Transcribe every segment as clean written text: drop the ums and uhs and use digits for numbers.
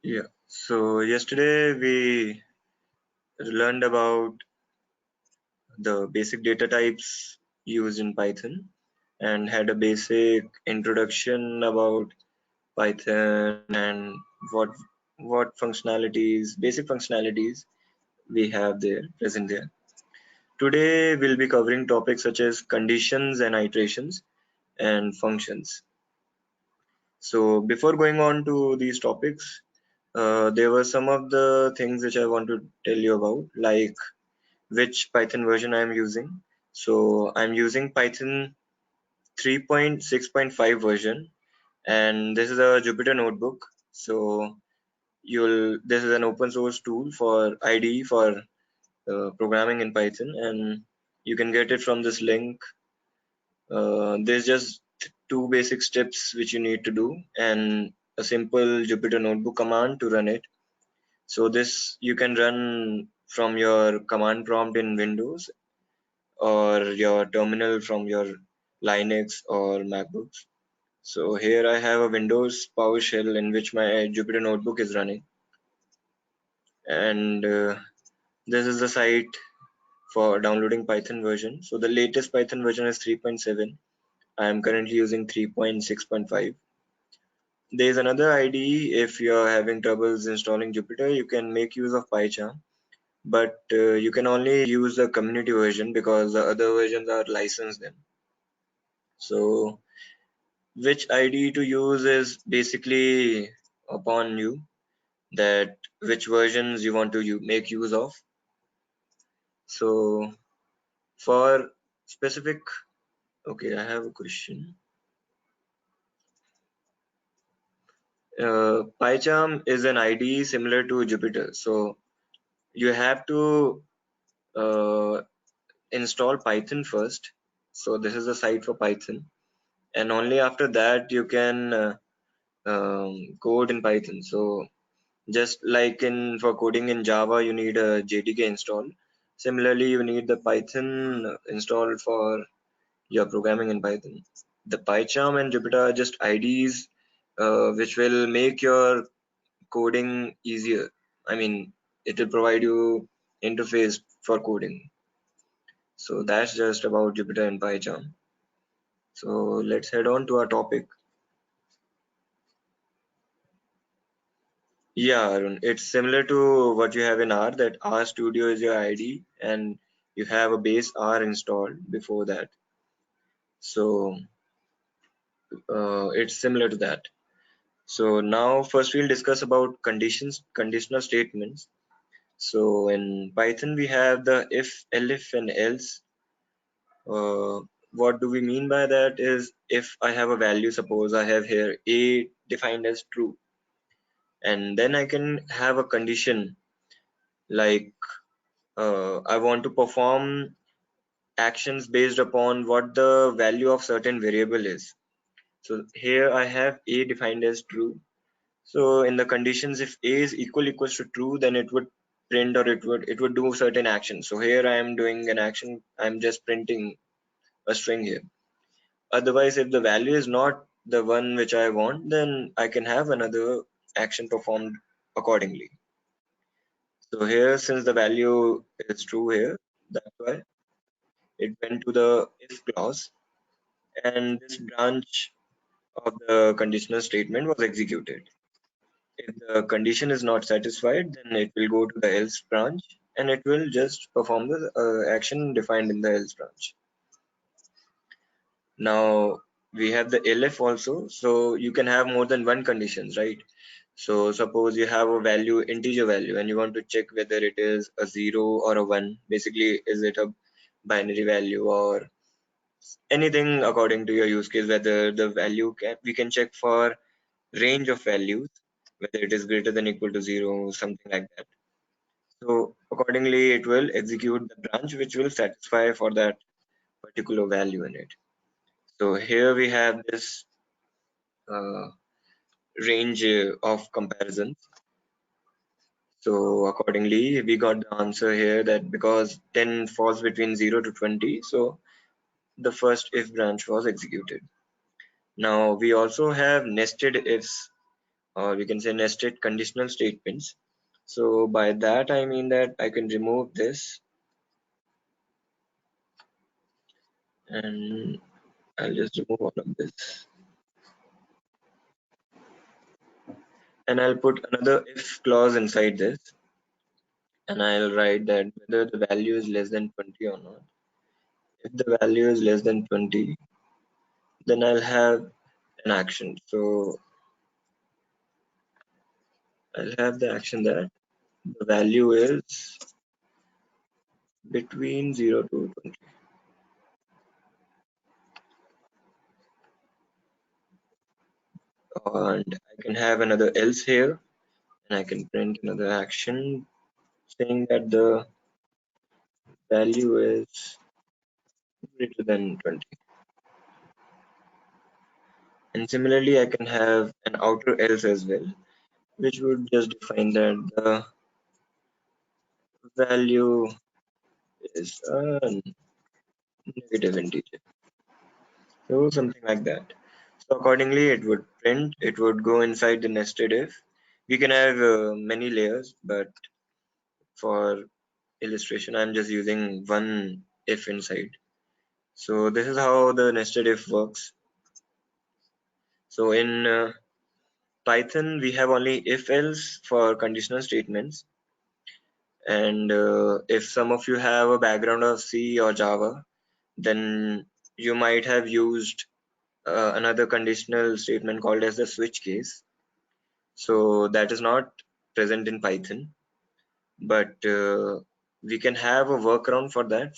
Yeah. So yesterday we learned about the basic data types used in Python and had a basic introduction about Python and what basic functionalities we have there present there. Today we'll be covering topics such as conditions and iterations and functions. So before going on to these topics, there were some of the things which I want to tell you about, like which Python version I'm using. So I'm using Python 3.6.5 version, and this is a Jupyter notebook. So this is an open source tool for IDE for programming in Python, and you can get it from this link. There's just two basic steps which you need to do, and a simple Jupyter notebook command to run it. So this you can run from your command prompt in Windows or your terminal from your Linux or MacBooks. So here I have a Windows PowerShell in which my Jupyter notebook is running, and this is the site for downloading Python version. So the latest Python version is 3.7. I am currently using 3.6.5. There is another IDE. If you are having troubles installing Jupyter, you can make use of PyCharm, but you can only use the community version because the other versions are licensed then. So which IDE to use is basically upon you, that which versions you want to make use of. So for specific, okay, I have a question. PyCharm is an IDE similar to Jupyter. So you have to uh, install Python first. So this is the site for Python, and only after that you can code in Python. So just like in for coding in Java, you need a JDK install. Similarly, you need the Python installed for your programming in Python. The PyCharm and Jupyter are just IDEs which will make your coding easier. I mean, it will provide you interface for coding. So that's just about Jupyter and PyCharm. So let's head on to our topic. Yeah, Arun, it's similar to what you have in R, that R Studio is your ID and you have a base R installed before that. So it's similar to that. So now first we'll discuss about conditional statements. So in Python we have the if, elif and else. What do we mean by that is, if I have a value, suppose I have here a defined as true, and then I can have a condition like I want to perform actions based upon what the value of certain variable is. So here I have a defined as true. So in the conditions, if a is equals to true, then it would print, or it would do certain action. So here I am doing an action. I'm just printing a string here. Otherwise, if the value is not the one which I want, then I can have another action performed accordingly. So here, since the value is true here, that's why it went to the if clause, and this branch of the conditional statement was executed. If the condition is not satisfied, then it will go to the else branch and it will just perform the action defined in the else branch. Now we have the elif also, so you can have more than one conditions, right? So suppose you have a value, integer value, and you want to check whether it is a 0 or a 1. Basically, is it a binary value or anything according to your use case, whether the value we can check for range of values, whether it is greater than equal to 0, something like that. So accordingly, it will execute the branch which will satisfy for that particular value in it. So here we have this uh, range of comparisons. So accordingly, we got the answer here that because 10 falls between 0 to 20, so the first if branch was executed. Now we also have nested ifs. or we can say nested conditional statements. So by that I mean that I can remove this, and I'll just remove all of this, and I'll put another if clause inside this, and I'll write that whether the value is less than 20 or not. If the value is less than 20, then I'll have an action. So I'll have the action that the value is between 0 to 20. And I can have another else here, and I can print another action saying that the value is greater than 20. And similarly, I can have an outer else as well, which would just define that the value is a negative integer. So something like that. So accordingly, it would print, it would go inside the nested if. We can have many layers, but for illustration, I'm just using one if inside. So this is how the nested if works. So in Python, we have only if else for conditional statements. And if some of you have a background of C or Java, then you might have used another conditional statement called as the switch case. So that is not present in Python, but we can have a workaround for that,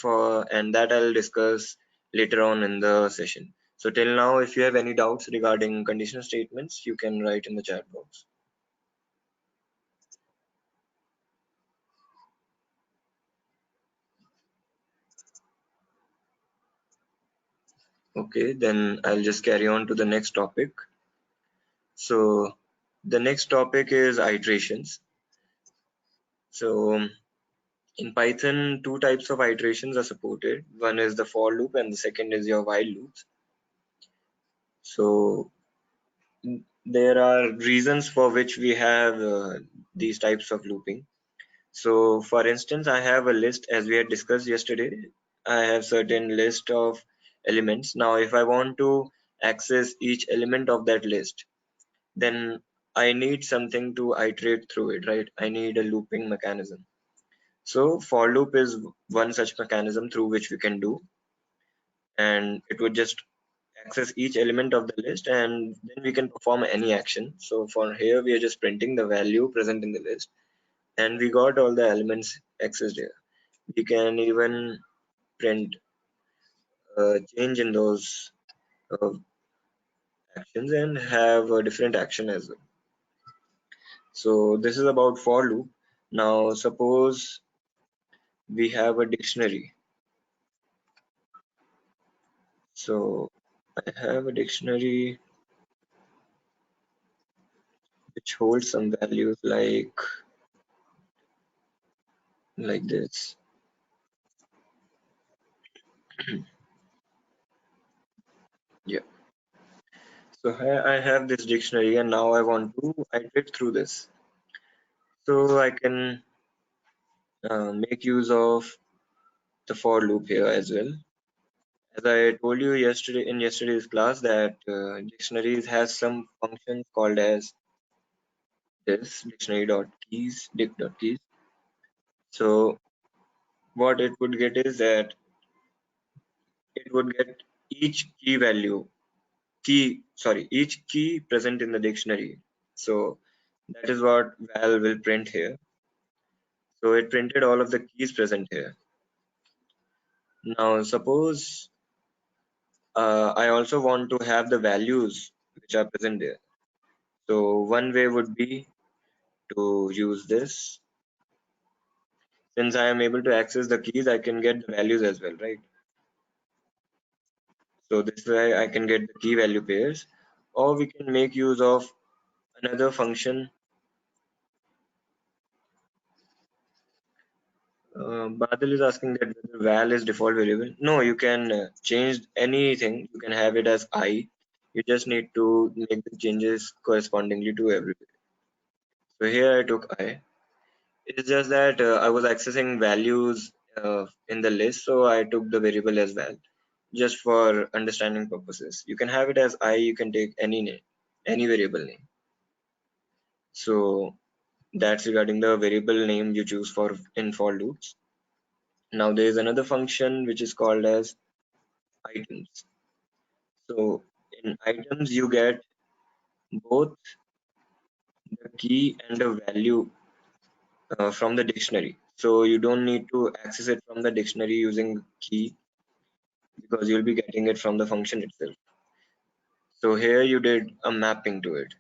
and that I'll discuss later on in the session. So till now, if you have any doubts regarding conditional statements, you can write in the chat box. Okay, then I'll just carry on to the next topic. So the next topic is iterations. So in Python, two types of iterations are supported. One is the for loop and the second is your while loops. So there are reasons for which we have these types of looping. So for instance, I have a list as we had discussed yesterday. I have certain list of elements. Now, if I want to access each element of that list, then I need something to iterate through it, right? I need a looping mechanism. So for loop is one such mechanism through which we can do, and it would just access each element of the list, and then we can perform any action. So for here, we are just printing the value present in the list, and we got all the elements accessed here. We can even print a change in those uh, actions and have a different action as well. So this is about for loop. Now suppose we have a dictionary. So I have a dictionary which holds some values like this. Yeah. So here I have this dictionary, and now I want to iterate through this. So I can make use of the for loop here as well. As I told you yesterday in yesterday's class that dictionaries has some functions called as this dictionary.keys dict.keys. So what it would get is that it would get each key value each key present in the dictionary. So that is what val will print here. So it printed all of the keys present here. Now suppose I also want to have the values which are present there. So one way would be to use this. Since I am able to access the keys, I can get the values as well, right? So this way I can get the key value pairs, or we can make use of another function. Badal is asking that whether val is default variable. No, you can change anything. You can have it as I. You just need to make the changes correspondingly to everything. So here I took I. It's just that I was accessing values in the list, so I took the variable as well, just for understanding purposes. You can have it as I, you can take any name, any variable name. So that's regarding the variable name you choose for in for loops. Now there is another function which is called as items. So in items you get both the key and the value from the dictionary. So you don't need to access it from the dictionary using key, because you'll be getting it from the function itself. So here you did a mapping to it.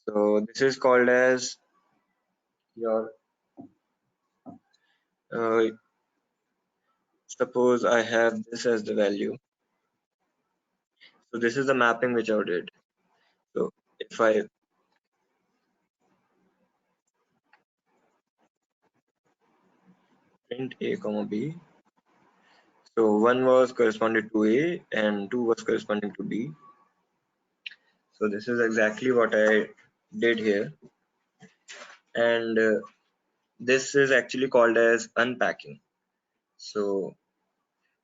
So this is called as your, uh, suppose I have this as the value. So this is the mapping which I did. So if I print a comma b, so one was corresponding to a and two was corresponding to b. So this is exactly what I did here, and this is actually called as unpacking. So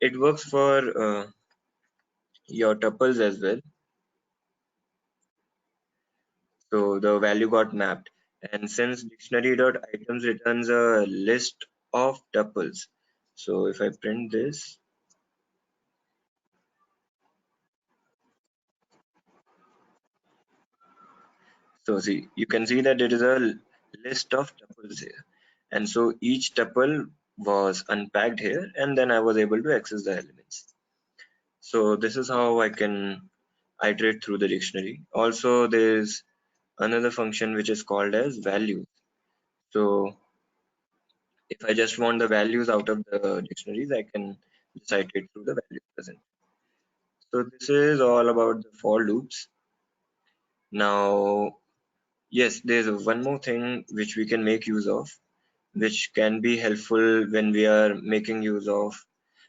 it works for your tuples as well. So the value got mapped, and since dictionary.items returns a list of tuples, so if I print this, so see, you can see that it is a list of tuples here, and so each tuple was unpacked here, and then I was able to access the elements. So this is how I can iterate through the dictionary. Also, there's another function which is called as values. So if I just want the values out of the dictionaries, I can just iterate through the values present. So this is all about the for loops. Now, yes, there's one more thing which we can make use of, which can be helpful when we are making use of,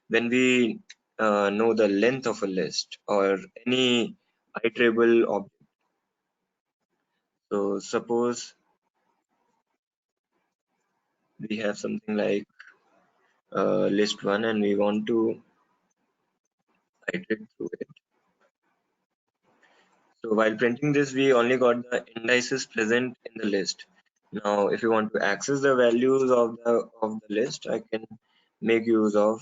when we know the length of a list or any iterable object. So suppose we have something like list one and we want to iterate through it. So while printing this, we only got the indices present in the list. Now, if you want to access the values of the list, I can make use of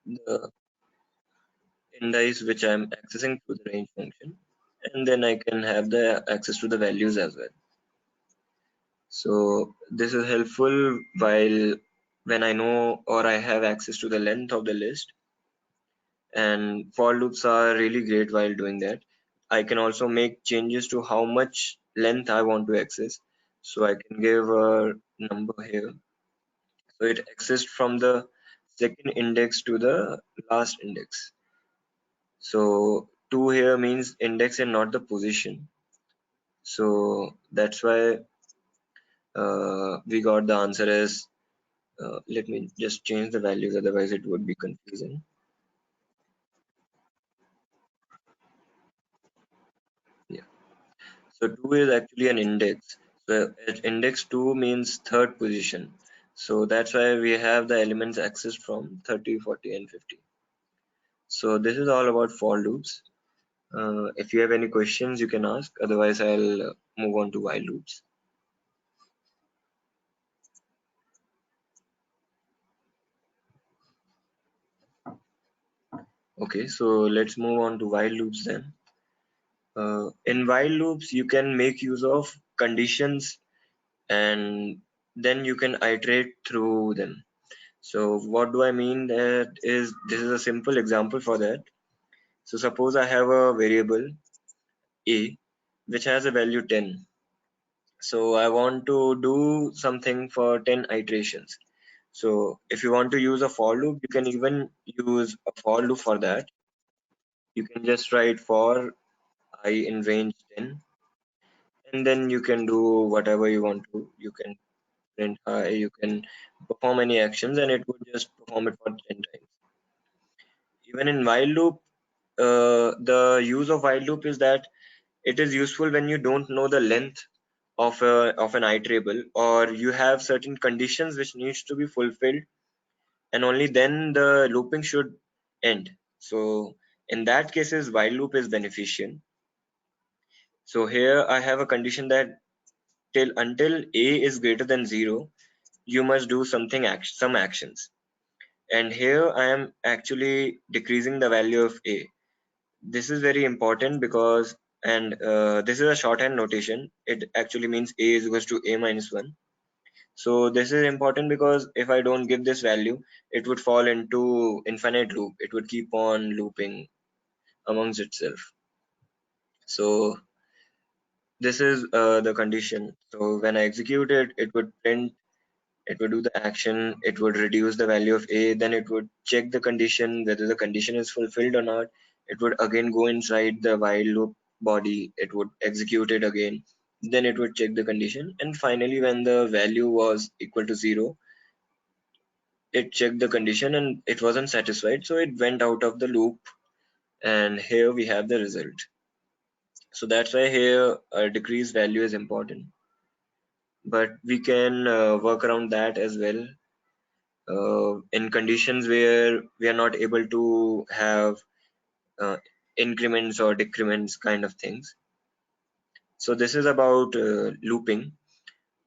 the indice which I'm accessing through the range function, and then I can have the access to the values as well. So this is helpful while when I know or I have access to the length of the list, and for loops are really great while doing that. I can also make changes to how much length I want to access. So I can give a number here. So it accessed from the second index to the last index. So 2 here means index and not the position. So that's why we got the answer as, let me just change the values, otherwise it would be confusing. Yeah. So 2 is actually an index. So index 2 means third position. So that's why we have the elements accessed from 30, 40, and 50. So this is all about for loops. If you have any questions, you can ask. Otherwise, I'll move on to while loops. Okay, so let's move on to while loops then. In while loops, you can make use of conditions, and then you can iterate through them. So what do I mean? That is, this is a simple example for that. So suppose I have a variable a which has a value 10. So I want to do something for 10 iterations. So if you want to use a for loop, you can even use a for loop for that. You can just write for I in range 10, and then you can do whatever you want to. You can print I, you can perform any actions, and it would just perform it for 10 times. Even in while loop, the use of while loop is that it is useful when you don't know the length of an iterable, or you have certain conditions which needs to be fulfilled, and only then the looping should end. So in that cases, while loop is beneficial. So here I have a condition that until a is greater than 0, you must do some actions. And here I am actually decreasing the value of a. This is very important because, and this is a shorthand notation. It actually means a is equals to a minus 1. So this is important because if I don't give this value, it would fall into infinite loop. It would keep on looping amongst itself. So this is the condition. So when I execute it, it would print, it would do the action, it would reduce the value of a, then it would check the condition, whether the condition is fulfilled or not. It would again go inside the while loop body, it would execute it again, then it would check the condition, and finally when the value was equal to 0, it checked the condition and it wasn't satisfied, so it went out of the loop, and here we have the result. So that's why here a decreased value is important, but we can work around that as well in conditions where we are not able to have uh, increments or decrements kind of things. So this is about looping.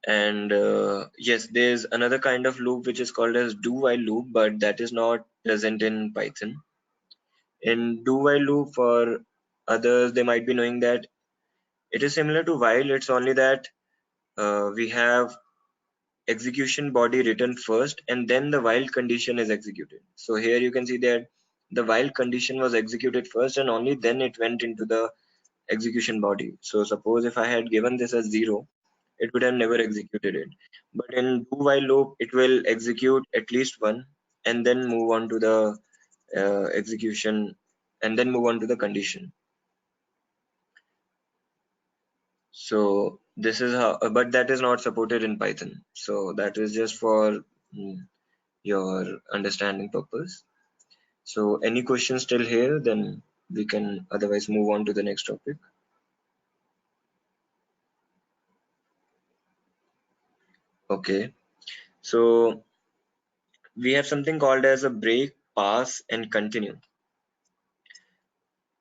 And yes, there's another kind of loop which is called as do while loop, but that is not present in Python. In do while loop, for others they might be knowing that it is similar to while, it's only that we have execution body written first and then the while condition is executed. So here you can see that the while condition was executed first and only then it went into the execution body. So suppose if I had given this as 0, it would have never executed it. But in do while loop, it will execute at least one and then move on to the execution and then move on to the condition. So this is how, but that is not supported in Python. So that is just for your understanding purpose. So any questions still here, then we can otherwise move on to the next topic. Okay, so we have something called as a break, pass, and continue.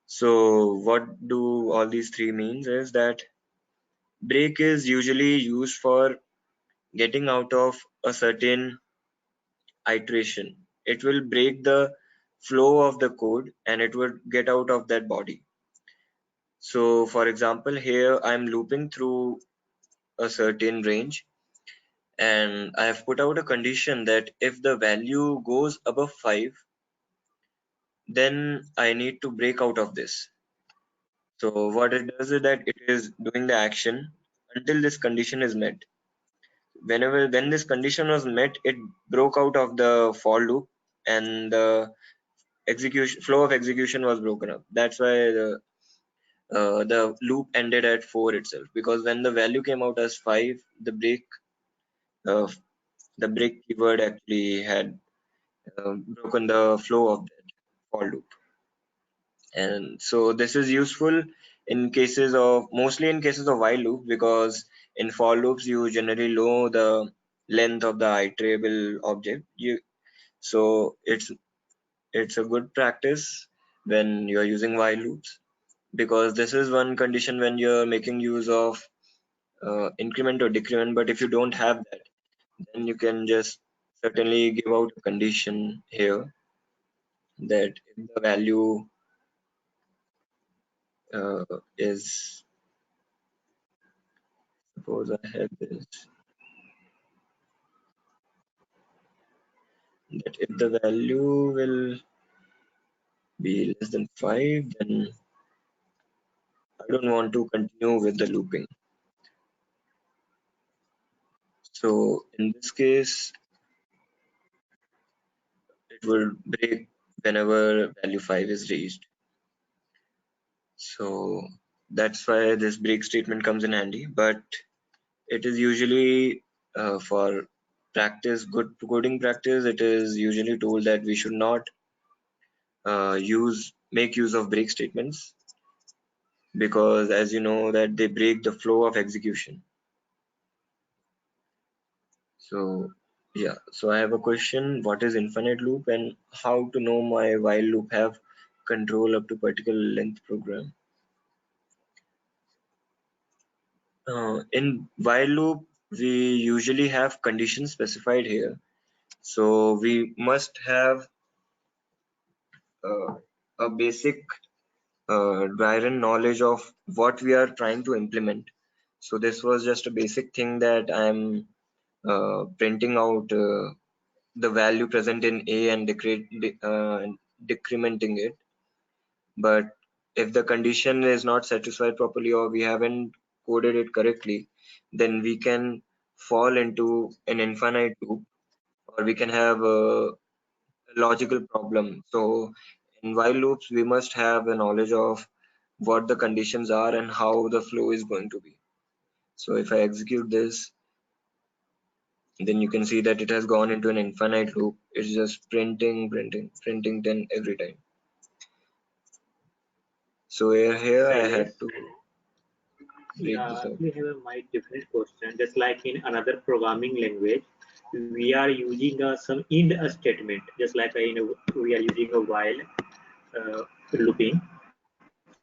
So what do all these three means is that break is usually used for getting out of a certain iteration. It will break the flow of the code and it would get out of that body. So for example, here I'm looping through a certain range and I have put out a condition that if the value goes above 5, then I need to break out of this. So what it does is that it is doing the action until this condition is met. When this condition was met, it broke out of the for loop and the execution flow of execution was broken up. That's why the loop ended at 4 itself, because when the value came out as 5, uh, the break keyword actually had broken the flow of that for loop. And so this is useful in cases of, mostly in cases of while loop, because in for loops you generally know the length of the iterable object. So it's a good practice when you're using while loops, because this is one condition when you're making use of increment or decrement. But if you don't have that, then you can just certainly give out a condition here that if the value is, suppose I have this, that if the value will be less than 5, then I don't want to continue with the looping. So in this case, it will break whenever value 5 is reached. So that's why this break statement comes in handy, but it is usually for practice, good coding practice, it is usually told that we should not use make use of break statements, because as you know that they break the flow of execution. So yeah, so I have a question: what is infinite loop, and how to know my while loop have control up to particular length program? In while loop, we usually have conditions specified here. So we must have uh, a basic driven knowledge of what we are trying to implement. So this was just a basic thing that I'm printing out the value present in A and decrementing it. But if the condition is not satisfied properly or we haven't coded it correctly, then we can fall into an infinite loop, or we can have a logical problem. So in while loops, we must have a knowledge of what the conditions are and how the flow is going to be. So if I execute this, then you can see that it has gone into an infinite loop. It's just printing 10 every time. So here I had Silas, to break this yeah, up. we have a my different question. Just like in another programming language, we are using some end statement. Just like we are using a while looping.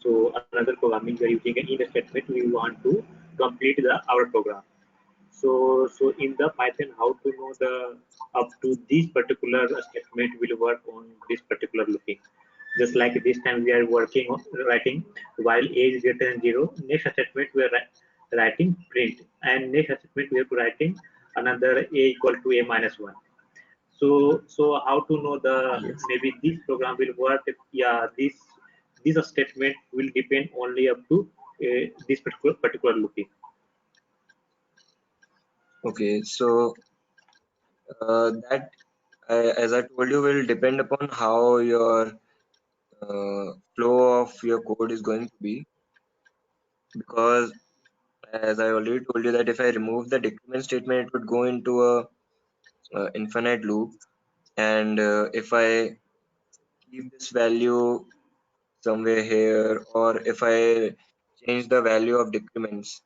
So another programming we are using an end statement. We want to complete our program. So in the Python, how to know the up to this particular statement will work on this particular looping. Just like this time we are working on writing while a is greater than 0. Next statement we are writing print, and next statement we are writing another a equal to a minus 1. So how to know the Yes. maybe this program will work? Yeah, this statement will depend only up to this particular looping. Okay. So that, as I told you, will depend upon how your flow of your code is going to be. Because as I already told you that if I remove the decrement statement, it would go into a infinite loop. And if I keep this value somewhere here, or if I change the value of decrements,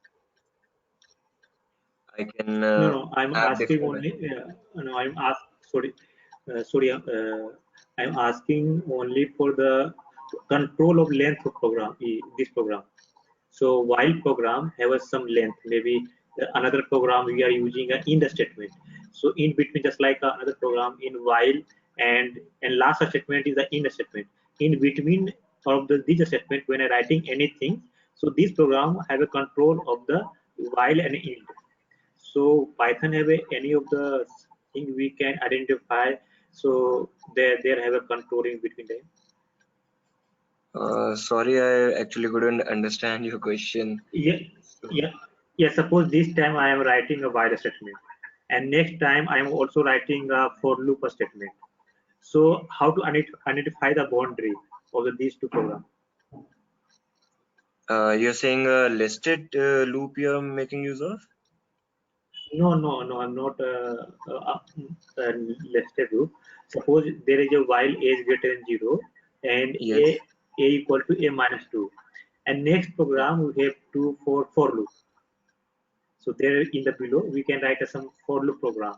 I can No, I'm have asking different only. values. No, I'm ask. Sorry. I'm asking only for the control of length of program. This program. So while program have some length, maybe another program we are using an in the statement. So in between, just like another program in while and last statement is the in the statement. In between of this statement, when I writing anything, so this program have a control of the while and end. So Python have any of the thing we can identify. So there have a controlling between them. Sorry, I actually couldn't understand your question. Yeah, So, yeah, yeah. Suppose this time I am writing a while statement, and next time I am also writing a for loop statement. So how to identify the boundary of these two programs? you're saying a listed loop you're making use of? No. I'm not listed group. Suppose there is a while a is greater than 0 and Yes. a equal to a minus 2. And next Yeah. program we have to for loop. So there in the below we can write some for loop program.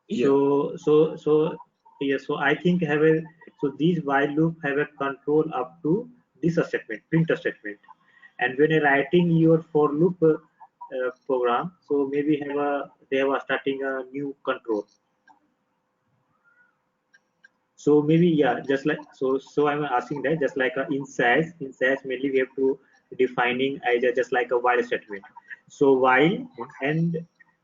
Yeah. So yeah. So I think have a so these while loop have a control up to this statement, print statement. And when you're writing your for loop program, so maybe have a they have a starting a new control. So maybe yeah, just like so I'm asking that just like in SAS mainly we have to defining as just like a while statement. So while Okay. and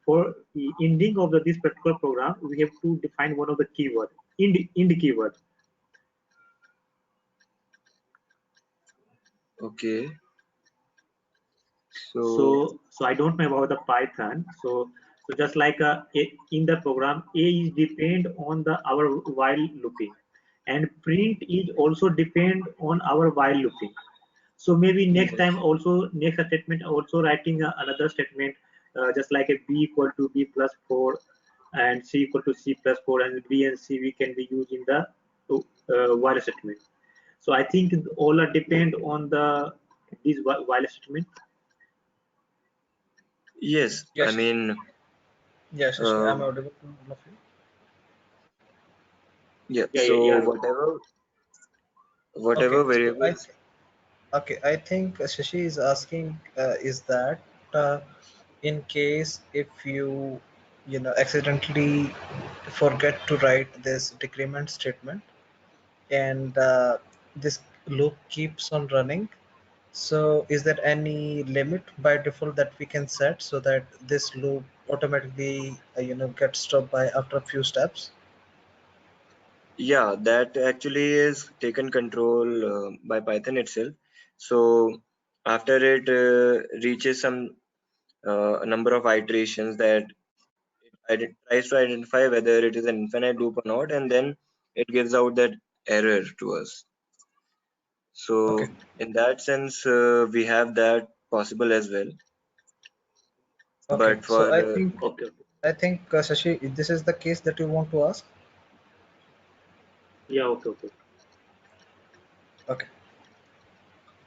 for the ending of this particular program, we have to define one of the keyword in the keyword. Okay. So, So I don't know about the Python. So just like in the program, A is depend on the our while looping, and print is also depend on our while looping. So maybe next yes. time also next statement also writing another statement just like a b equal to b plus 4 and c equal to c plus 4 and b and c we can be using the while statement. So I think all are depend on the these while statement. Yes, I Yes, mean, yes, Shashi, uh, I'm audible to all of you. yeah. Yeah, yeah, yeah, So Rohit. Okay, whatever so variables. I think Shashi is asking is that uh, in case if you accidentally forget to write this decrement statement and this loop keeps on running, so is there any limit by default that we can set so that this loop automatically gets stopped by after a few steps? Yeah, that actually is taken control by Python itself. So after it reaches some number of iterations, that tries to identify whether it is an infinite loop or not, and then it gives out that error to us. Okay, So in that sense, we have that possible as well. okay. But for So Okay, okay. I think Shashi, this is the case that you want to ask. Yeah, okay, okay. Okay,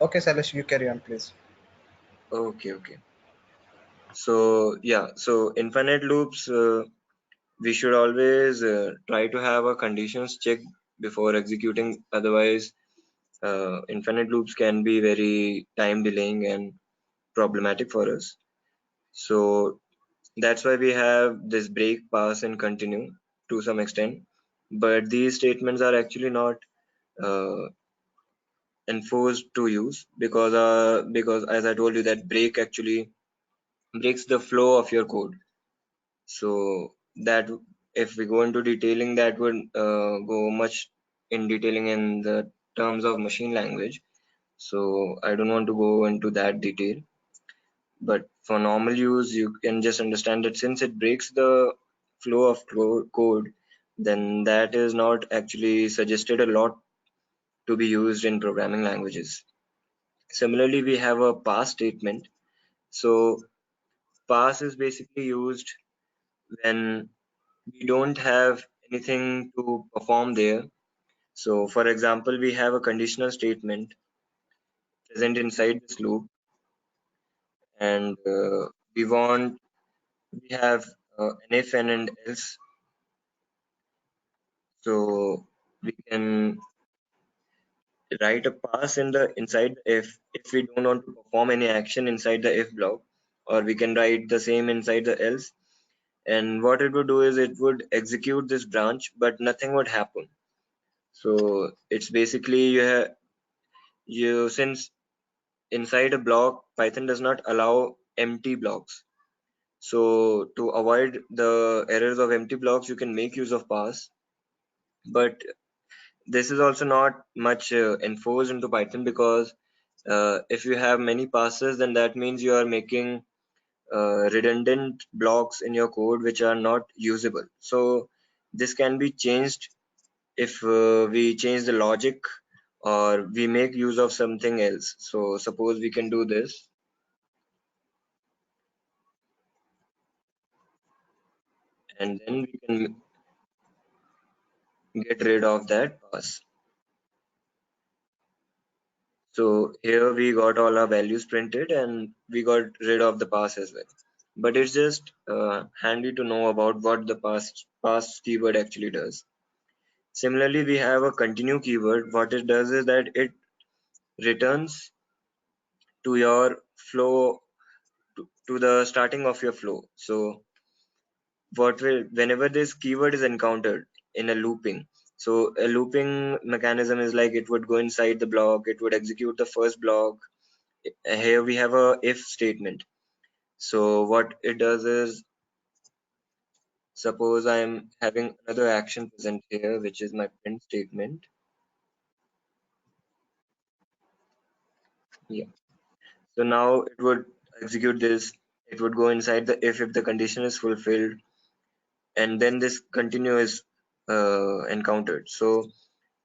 okay, Salish, you carry on, please. okay, okay. So yeah, so infinite loops, we should always try to have a conditions check before executing. Otherwise, infinite loops can be very time delaying and problematic for us. So that's why we have this break, pass, and continue to some extent. But these statements are actually not uh, enforced to use, because as I told you, that break actually breaks the flow of your code. So that, if we go into detailing, that would go much in detailing in the terms of machine language. So I don't want to go into that detail. But for normal use, you can just understand that since it breaks the flow of code, then that is not actually suggested a lot to be used in programming languages. Similarly, we have a pass statement. So pass is basically used when we don't have anything to perform there. So for example, we have a conditional statement present inside this loop, and we have an if and an else. So we can write a pass in the inside the if we don't want to perform any action inside the if block, or we can write the same inside the else. And what it would do is it would execute this branch, but nothing would happen. So it's basically you since inside a block, Python does not allow empty blocks. So to avoid the errors of empty blocks, you can make use of pass. But this is also not much enforced into Python, because if you have many passes, then that means you are making redundant blocks in your code which are not usable. So this can be changed if we change the logic, or we make use of something else. So suppose we can do this, and then we can get rid of that pass. So here we got all our values printed, and we got rid of the pass as well. But it's just handy to know about what the pass keyword actually does. Similarly, we have a continue keyword. What it does is that it returns to your flow, to the starting of your flow. So whenever this keyword is encountered in a looping, so a looping mechanism is like it would go inside the block, it would execute the first block. Here we have a if statement. So what it does is, suppose I'm having another action present here, which is my print statement. Yeah. So now it would execute this. It would go inside the if the condition is fulfilled, and then this continue is encountered. So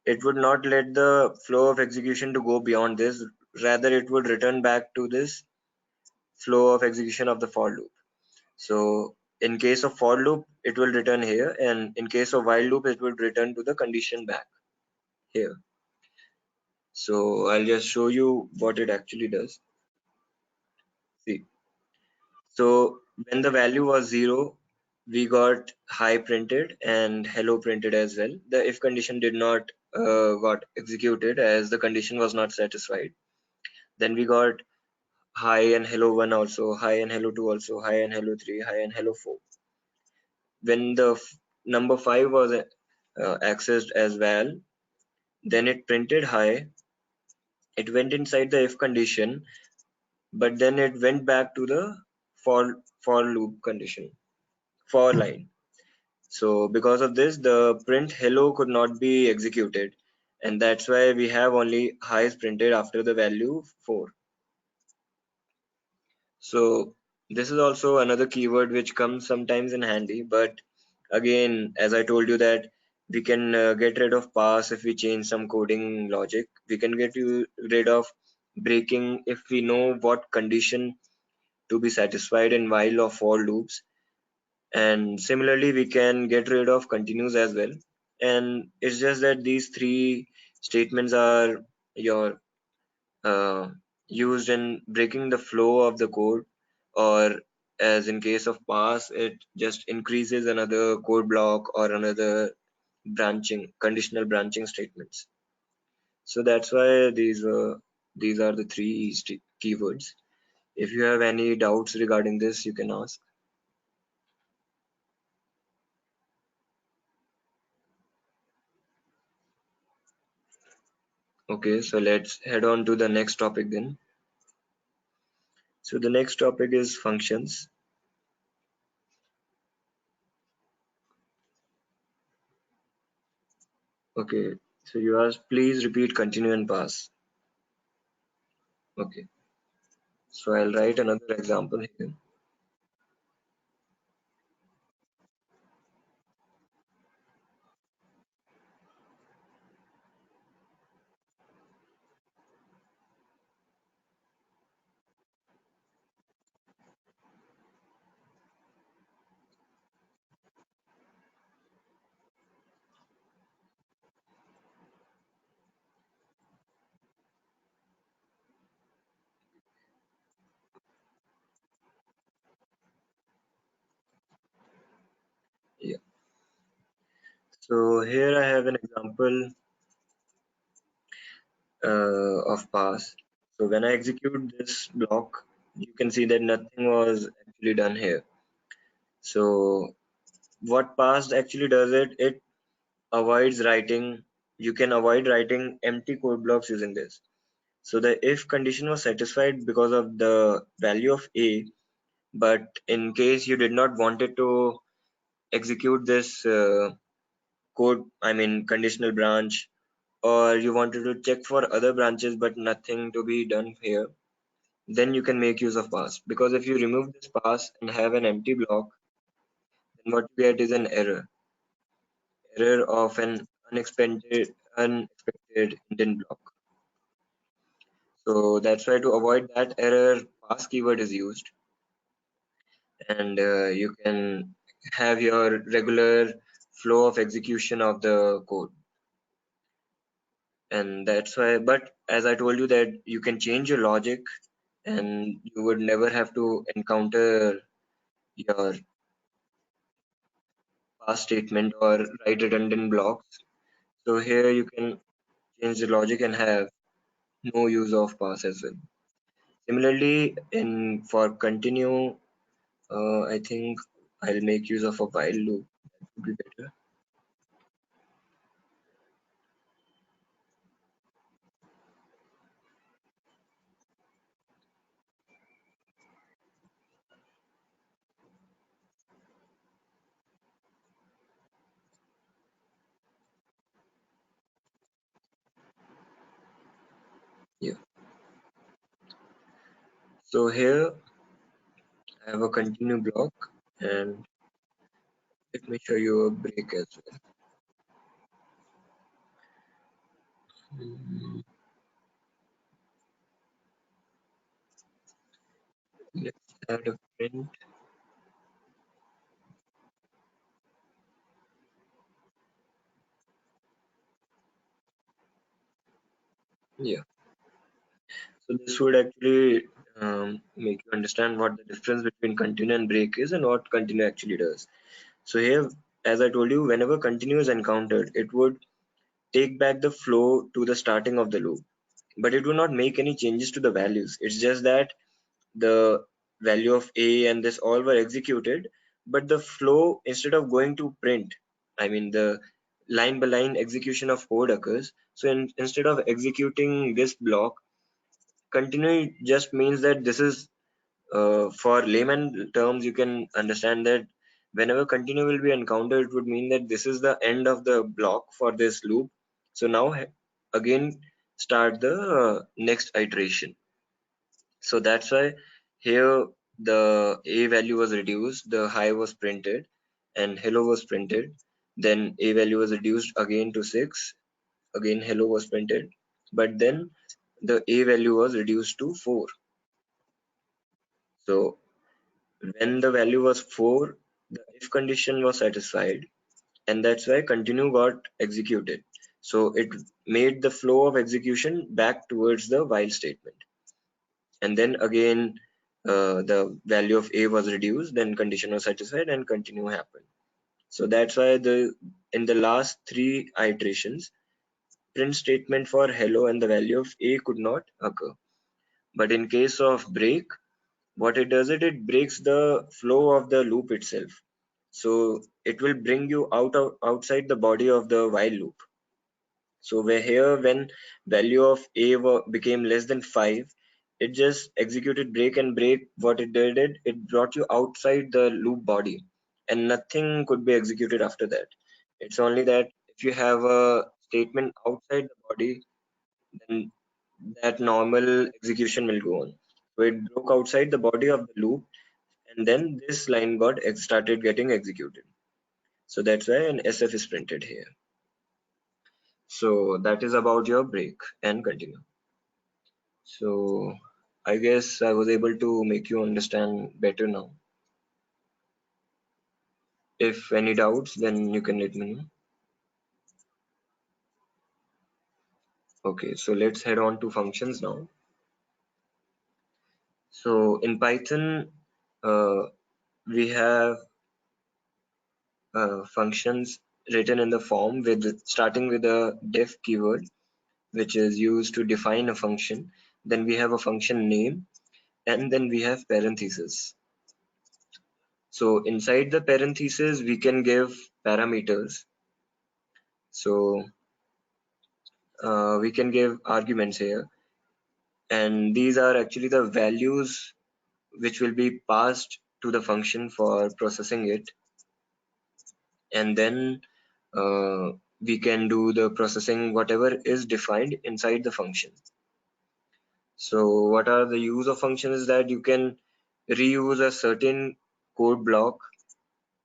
it would not let the flow of execution to go beyond this. Rather, it would return back to this flow of execution of the for loop. So in case of for loop, it will return here, and in case of while loop, it will return to the condition back here. So I'll just show you what it actually does. See, so when the value was 0, we got hi printed and hello printed as well. The if condition did not got executed as the condition was not satisfied. Then we got hi and hello 1 also, hi and hello 2 also, hi and hello 3, hi and hello 4. When the number 5 was accessed as well, then it printed hi. It went inside the if condition, but then it went back to the for loop condition, for line. So because of this, the print hello could not be executed, and that's why we have only hi is printed after the value 4. So this is also another keyword which comes sometimes in handy, but again, as I told you that we can get rid of pass if we change some coding logic. We can rid of breaking if we know what condition to be satisfied in while or for loops. And similarly, we can get rid of continues as well. And it's just that these three statements are your uh, used in breaking the flow of the code, or as in case of pass, it just increases another code block or another branching, conditional branching statements. So that's why these are the three keywords. If you have any doubts regarding this, you can ask. Okay, so let's head on to the next topic then. So the next topic is functions. Okay, so you asked, please repeat continue and pass. Okay, so I'll write another example here. Yeah. So here I have an example of pass. So when I execute this block, you can see that nothing was actually done here. So what pass actually does it avoids writing. You can avoid writing empty code blocks using this. So the if condition was satisfied because of the value of a, but in case you did not want it to execute this code, I mean conditional branch, or you wanted to check for other branches but nothing to be done here, then you can make use of pass. Because if you remove this pass and have an empty block, then what you get is an error of an unexpected indent block. So that's why to avoid that error, pass keyword is used, and you can have your regular flow of execution of the code. And that's why, but as I told you that you can change your logic and you would never have to encounter your pass statement or write redundant blocks. So here you can change the logic and have no use of pass as well. Similarly, in for continue, I think I'll make use of a while loop. That would be better. Yeah. So here I have a continue block, and let me show you a break as well. Mm, let's add a print. Yeah. So this would actually make you understand what the difference between continue and break is and what continue actually does. So here, as I told you, whenever continue is encountered, it would take back the flow to the starting of the loop, but it will not make any changes to the values. It's just that the value of a and this all were executed, but the flow, instead of going to print, I mean the line by line execution of code occurs. So instead of executing this block, continue just means that this is, for layman terms, you can understand that whenever continue will be encountered, it would mean that this is the end of the block for this loop. So now again start the next iteration. So that's why here the a value was reduced, the high was printed, and hello was printed. Then a value was reduced again to 6, again hello was printed, but then the a value was reduced to 4. So when the value was 4, the if condition was satisfied, and that's why continue got executed. So it made the flow of execution back towards the while statement. And then again, the value of a was reduced, then condition was satisfied, and continue happened. So that's why in the last 3 iterations, print statement for hello and the value of a could not occur. But in case of break, what it does, it breaks the flow of the loop itself. So it will bring you outside the body of the while loop. So where here, when value of a became less than 5, it just executed break, and break, what it did, it brought you outside the loop body, and nothing could be executed after that. It's only that if you have a statement outside the body, then that normal execution will go on. So it broke outside the body of the loop, and then this line started getting executed. So that's why an SF is printed here. So that is about your break and continue. So I guess I was able to make you understand better now. If any doubts, then you can let me know. Okay, so let's head on to functions now. So in Python, uh, we have functions written in the form with starting with a def keyword, which is used to define a function. Then we have a function name, and then we have parentheses. So inside the parentheses, we can give parameters. So we can give arguments here, and these are actually the values which will be passed to the function for processing it. And then we can do the processing whatever is defined inside the function. So what are the use of function is that you can reuse a certain code block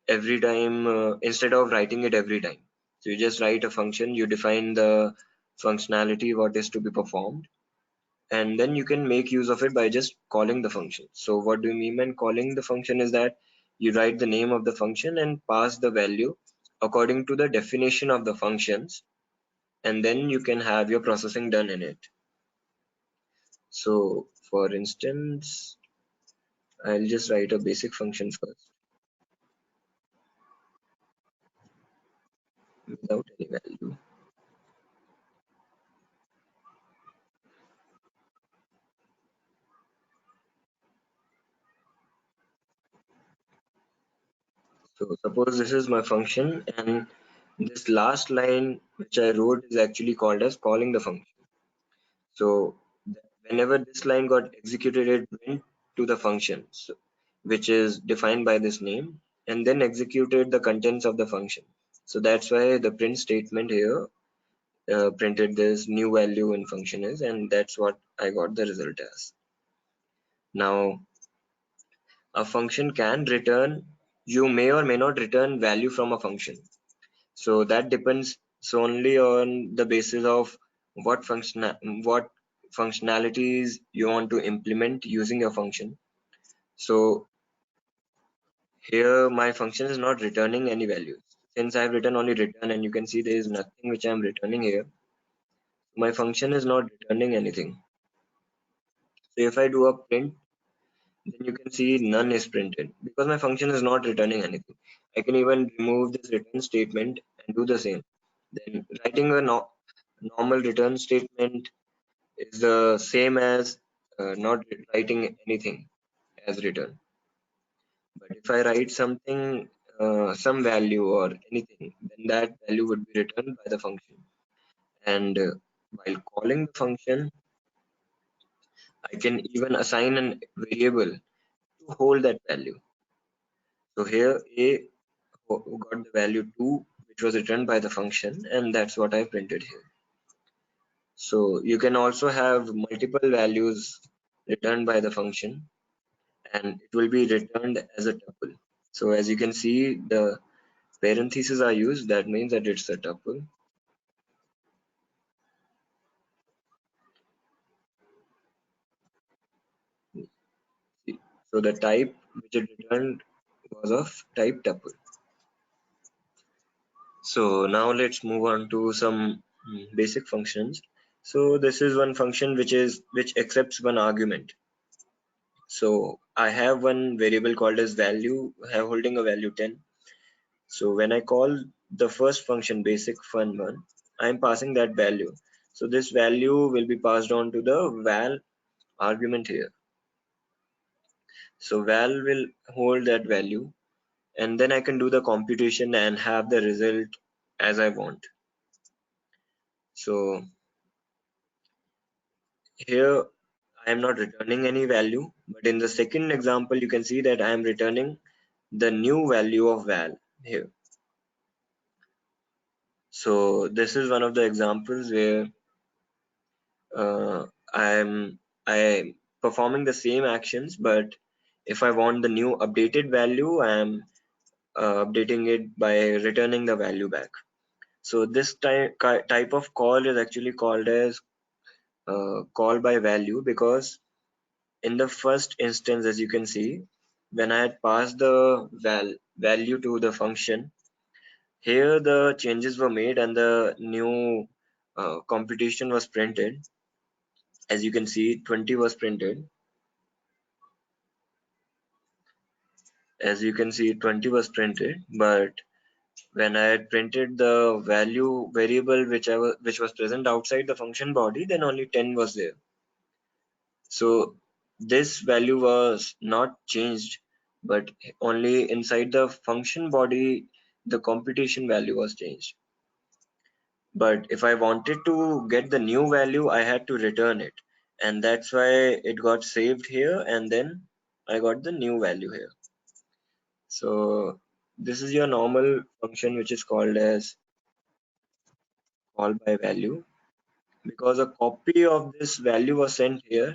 every time, instead of writing it every time. So you just write a function, you define the functionality what is to be performed, and then you can make use of it by just calling the function. So what do you mean by calling the function is that you write the name of the function and pass the value according to the definition of the functions, and then you can have your processing done in it. So for instance, I'll just write a basic function first without any value. So suppose this is my function, and this last line which I wrote is actually called as calling the function. So whenever this line got executed, it went to the function, which is defined by this name, and then executed the contents of the function. So that's why the print statement here printed this new value in function is, and that's what I got the result as. Now, a function can return, you may or may not return value from a function. So that depends solely on the basis of what functionalities you want to implement using your function. So here my function is not returning any values. Since I've written only return, and you can see there is nothing which I'm returning here. My function is not returning anything. So if I do a print, then you can see none is printed because my function is not returning anything. I can even remove this return statement and do the same. Then writing a normal return statement is the same as not writing anything as return. But if I write something, some value or anything, then that value would be returned by the function. And while calling the function, I can even assign a variable to hold that value. So here a got the value 2, which was returned by the function, and that's what I printed here. So you can also have multiple values returned by the function, and it will be returned as a tuple. So as you can see, the parentheses are used. That means that it's a tuple. So the type which it returned was of type tuple. So now let's move on to some basic functions. So this is one function which accepts one argument. So I have one variable called as value, holding a value 10. So when I call the first function basic fun1, I'm passing that value. So this value will be passed on to the val argument here. So val will hold that value, and then I can do the computation and have the result as I want. So here I am not returning any value, but in the second example, you can see that I am returning the new value of val here. So this is one of the examples where uh, I'm performing the same actions, but if I want the new updated value, I'm updating it by returning the value back. So this type of call is actually called as call by value, because in the first instance, as you can see, when I had passed the value to the function, here the changes were made and the new computation was printed. As you can see, 20 was printed. As you can see, 20 was printed, but when I had printed the value variable which was present outside the function body, then only 10 was there. So this value was not changed, but only inside the function body the computation value was changed. But if I wanted to get the new value, I had to return it, and that's why it got saved here, and then I got the new value here. So this is your normal function which is called as call by value, because a copy of this value was sent here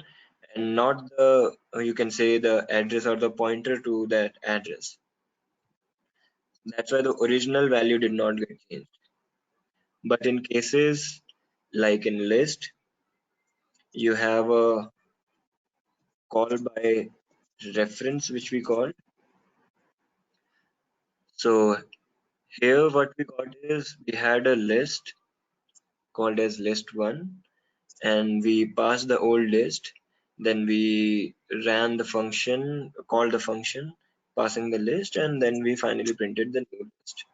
and not the you can say the address or the pointer to that address. That's why the original value did not get changed. But in cases like in list, you have a call by reference which we call. So here what we got is we had a list called as list1, and we passed the old list. Then we ran the function, called the function, passing the list, and then we finally printed the new list.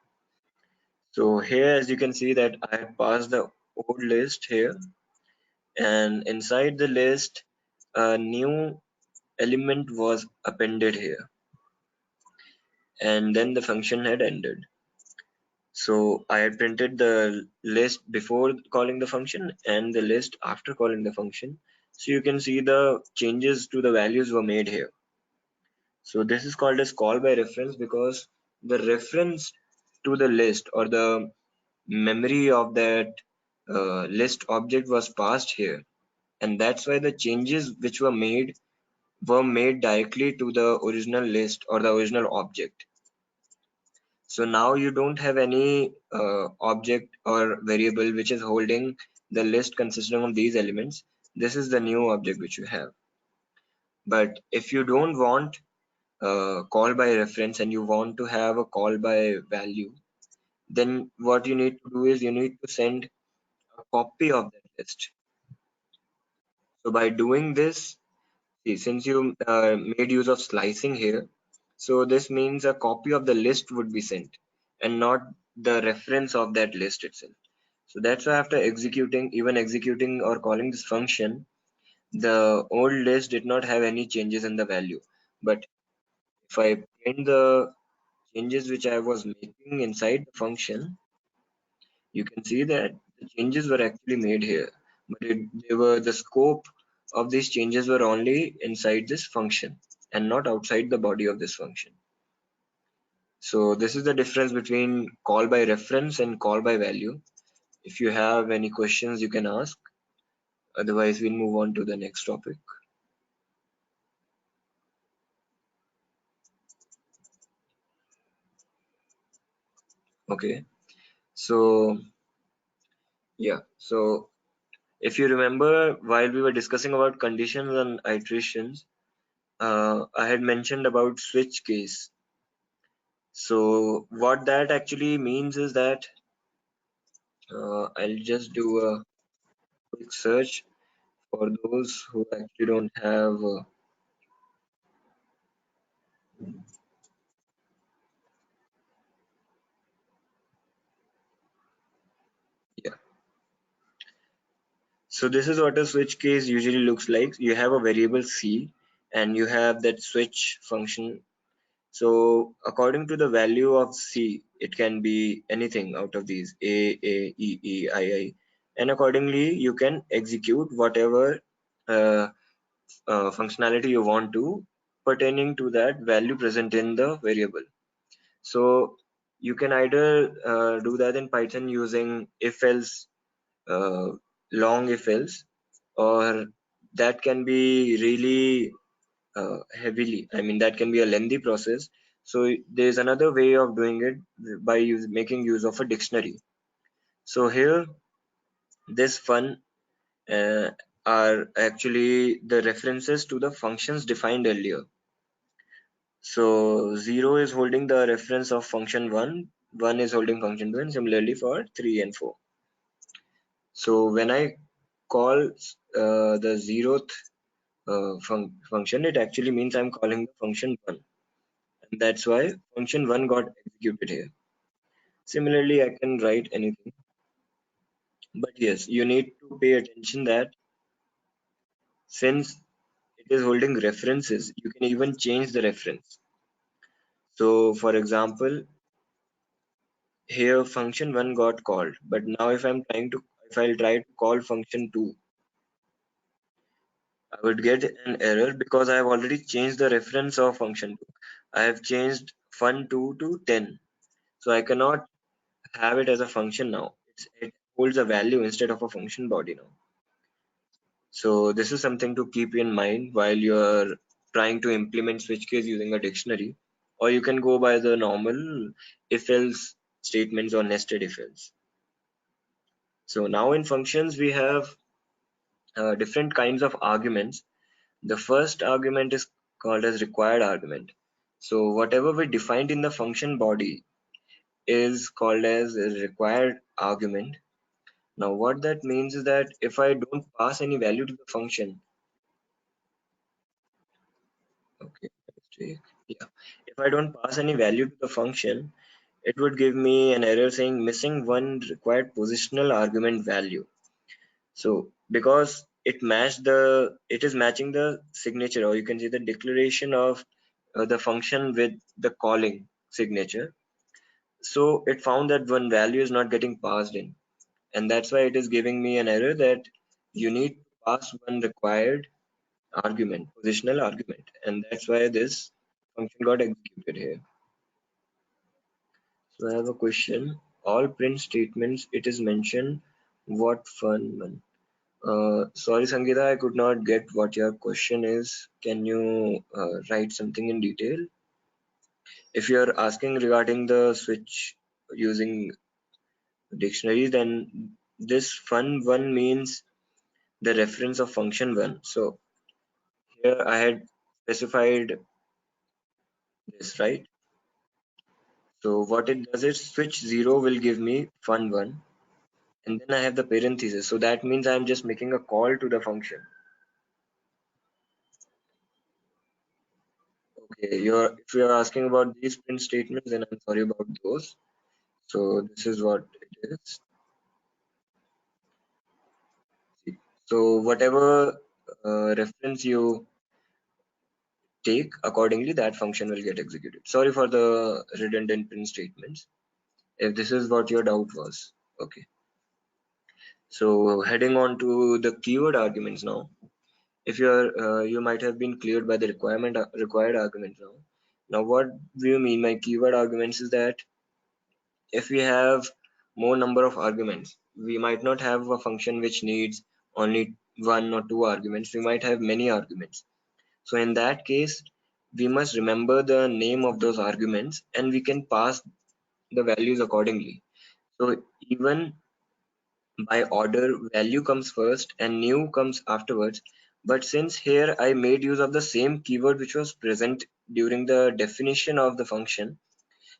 So here, as you can see that I had passed the old list here, and inside the list, a new element was appended here, and then the function had ended. So I had printed the list before calling the function and the list after calling the function. So you can see the changes to the values were made here. So this is called as call by reference, because the reference to the list or the memory of that list object was passed here. And that's why the changes which were made directly to the original list or the original object. So now you don't have any object or variable which is holding the list consisting of these elements. This is the new object which you have. But if you don't want call by reference and you want to have a call by value, then what you need to do is you need to send a copy of that list. So by doing this, see, since you made use of slicing here, so this means a copy of the list would be sent and not the reference of that list itself. So that's why after even executing or calling this function, the old list did not have any changes in the value. But if I print the changes which I was making inside the function, you can see that the changes were actually made here, but the scope of these changes were only inside this function and not outside the body of this function. So this is the difference between call by reference and call by value. If you have any questions, you can ask. Otherwise, we'll move on to the next topic. Okay. So yeah. So if you remember, while we were discussing about conditions and iterations, I had mentioned about switch case. So what that actually means is that I'll just do a quick search for those who actually don't have. Yeah. So this is what a switch case usually looks like. You have a variable C and you have that switch function. So according to the value of C, it can be anything out of these A, E, and accordingly you can execute whatever uh, functionality you want to pertaining to that value present in the variable. So you can either do that in Python using if else, uh, long if else, or that can be really heavily, I mean that can be a lengthy process. So there's another way of doing it by making use of a dictionary. So here this fun uh, are actually the references to the functions defined earlier. So 0 is holding the reference of function 1 is holding function 2, and similarly for 3 and 4. So when I call the zeroth function, it actually means I'm calling the function 1, and that's why function 1 got executed here. Similarly, I can write anything, but yes, you need to pay attention that since it is holding references, you can even change the reference. So for example, here function 1 got called, but now if I'll try to call function 2, I would get an error because I have already changed the reference of function 2. I have changed fun2 to 10. So I cannot have it as a function now. It holds a value instead of a function body now. So this is something to keep in mind while you're trying to implement switch case using a dictionary, or you can go by the normal if else statements or nested if else. So now in functions we have different kinds of arguments. The first argument is called as required argument. So whatever we defined in the function body is called as a required argument. Now what that means is that if I don't pass any value to the function, okay, yeah, if I don't pass any value to the function, it would give me an error saying missing one required positional argument value. So because it is matching the signature, or you can say the declaration of the function with the calling signature. So it found that one value is not getting passed in, and that's why it is giving me an error that you need to pass one required argument, positional argument, and that's why this function got executed here. So I have a question. All print statements it is mentioned what fun one. Sorry, Sangeeta, I could not get what your question is. Can you write something in detail? If you're asking regarding the switch using dictionary, then this fun one means the reference of function one. So here I had specified this, right? So what it does is switch 0 will give me fun one, and then I have the parenthesis. So that means I'm just making a call to the function. Okay, if you're asking about these print statements, then I'm sorry about those. So this is what it is. So whatever reference you take, accordingly that function will get executed. Sorry for the redundant print statements, if this is what your doubt was. Okay, so heading on to the keyword arguments now. If you might have been cleared by the required argument now. Now what do you mean by keyword arguments is that if we have more number of arguments, we might not have a function which needs only one or two arguments. We might have many arguments. So in that case, we must remember the name of those arguments and we can pass the values accordingly. So even by order, value comes first and new comes afterwards. But since here I made use of the same keyword which was present during the definition of the function,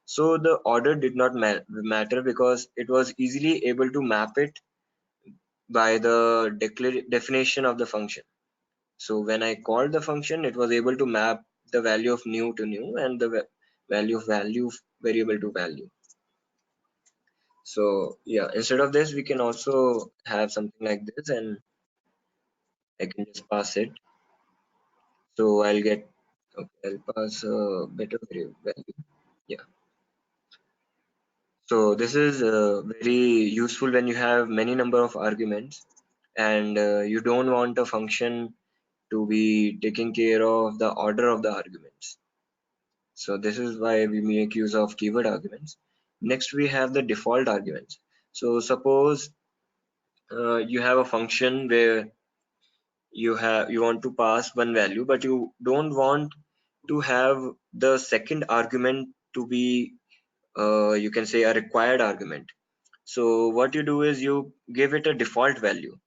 so the order did not matter because it was easily able to map it by the definition of the function. So when I called the function, it was able to map the value of new to new and the value of value variable to value. So yeah, instead of this, we can also have something like this, and I can just pass it. So I'll get, okay, I'll pass a better value. Yeah. So this is very useful when you have many number of arguments and you don't want a function to be taking care of the order of the arguments. So this is why we make use of keyword arguments. Next, we have the default arguments. So suppose you have a function where you want to pass one value, but you don't want to have the second argument to be you can say a required argument. So what you do is you give it a default value.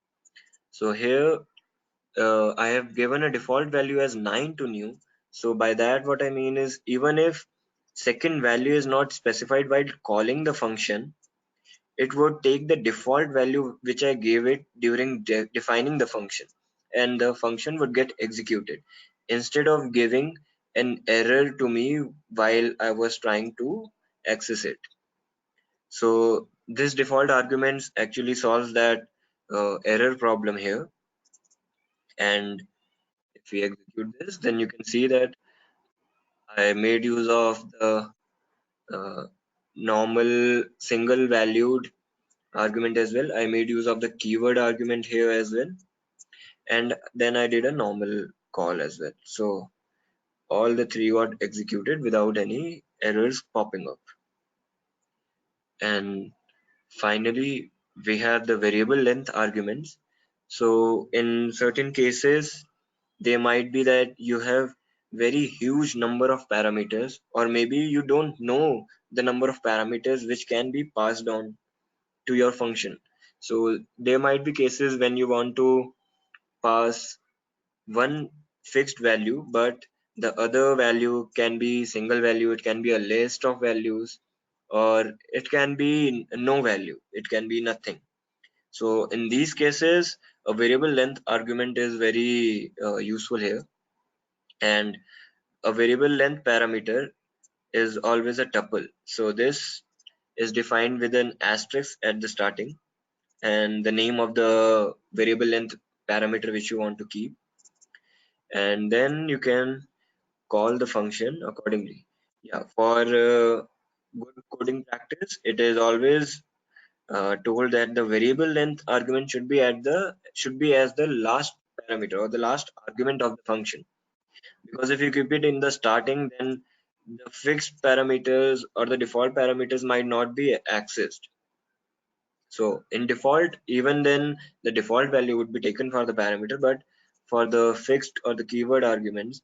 So here I have given a default value as 9 to new. So by that what I mean is even if second value is not specified while calling the function, it would take the default value which I gave it during defining the function, and the function would get executed instead of giving an error to me while I was trying to access it. So this default arguments actually solves that error problem here. And if we execute this, then you can see that I made use of the uh, normal single valued argument as well. I made use of the keyword argument here as well. And then I did a normal call as well. So all the three got executed without any errors popping up. And finally, we have the variable length arguments. So in certain cases, they might be that you have very huge number of parameters, or maybe you don't know the number of parameters which can be passed on to your function. So there might be cases when you want to pass one fixed value, but the other value can be single value, it can be a list of values, or it can be no value, it can be nothing. So in these cases, a variable length argument is very useful here. And a variable length parameter is always a tuple. So this is defined with an asterisk at the starting and the name of the variable length parameter which you want to keep, and then you can call the function accordingly. Yeah, for good coding practice, it is always told that the variable length argument should be as the last parameter or the last argument of the function, because if you keep it in the starting, then the fixed parameters or the default parameters might not be accessed. So in default, even then the default value would be taken for the parameter, but for the fixed or the keyword arguments,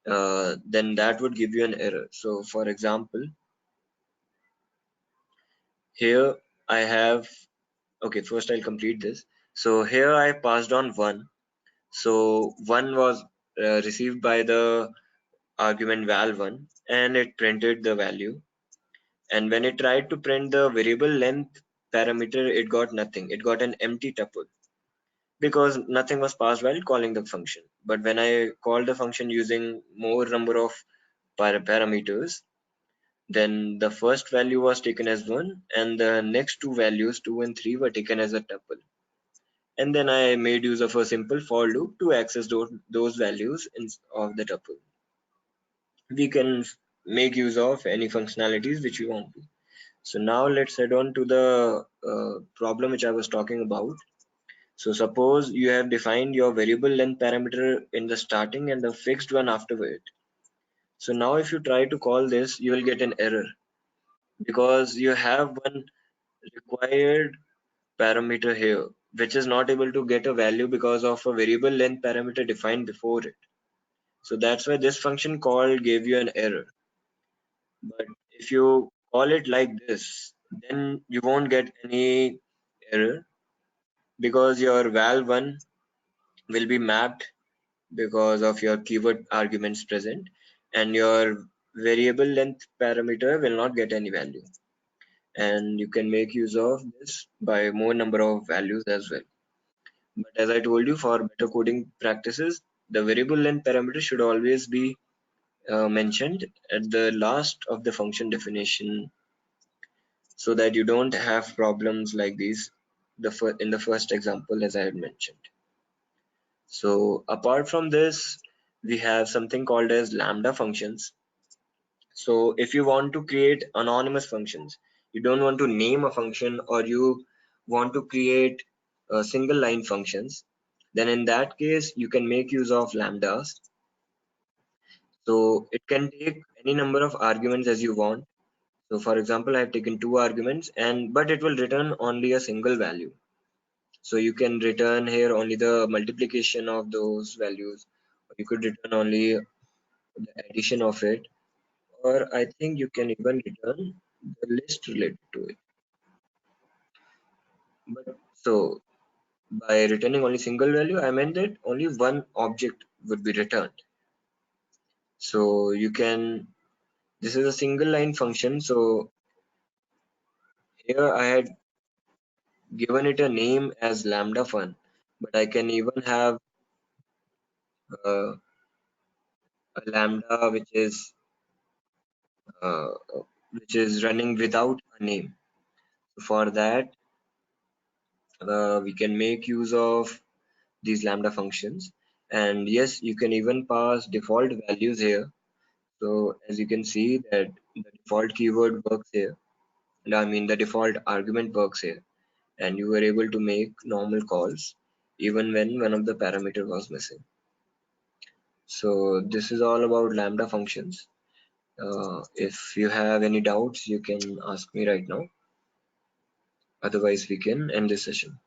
then that would give you an error. So for example, here I have, okay, first I'll complete this. So here I passed on 1. So 1 was received by the argument val1 and it printed the value. And when it tried to print the variable length parameter, it got nothing. It got an empty tuple because nothing was passed while calling the function. But when I call the function using more number of parameters, then the first value was taken as 1 and the next two values 2 and 3 were taken as a tuple. And then I made use of a simple for loop to access those values of the tuple. We can make use of any functionalities which we want to. So now let's head on to the problem which I was talking about. So suppose you have defined your variable length parameter in the starting and the fixed one afterward. So now if you try to call this, you will get an error because you have one required parameter here which is not able to get a value because of a variable length parameter defined before it. So that's why this function call gave you an error. But if you call it like this, then you won't get any error because your val1 will be mapped because of your keyword arguments present, and your variable length parameter will not get any value. And you can make use of this by more number of values as well. But as I told you, for better coding practices, the variable length parameter should always be mentioned at the last of the function definition so that you don't have problems like these in the first example as I had mentioned. So apart from this, we have something called as lambda functions. So if you want to create anonymous functions, you don't want to name a function or you want to create single line functions, then in that case you can make use of lambdas. So it can take any number of arguments as you want. So for example, I have taken 2 arguments but it will return only a single value. So you can return here only the multiplication of those values, or you could return only the addition of it, or I think you can even return the list related to it. But so by returning only single value, I meant that only one object would be returned. So you can, this is a single line function. So here I had given it a name as lambda fun, but I can even have uh, a lambda uh, which is running without a name. So for that, we can make use of these lambda functions. And yes, you can even pass default values here. So as you can see that the default keyword works here. And I mean the default argument works here. And you were able to make normal calls even when one of the parameter was missing. So this is all about lambda functions. If you have any doubts, you can ask me right now. Otherwise, we can end this session.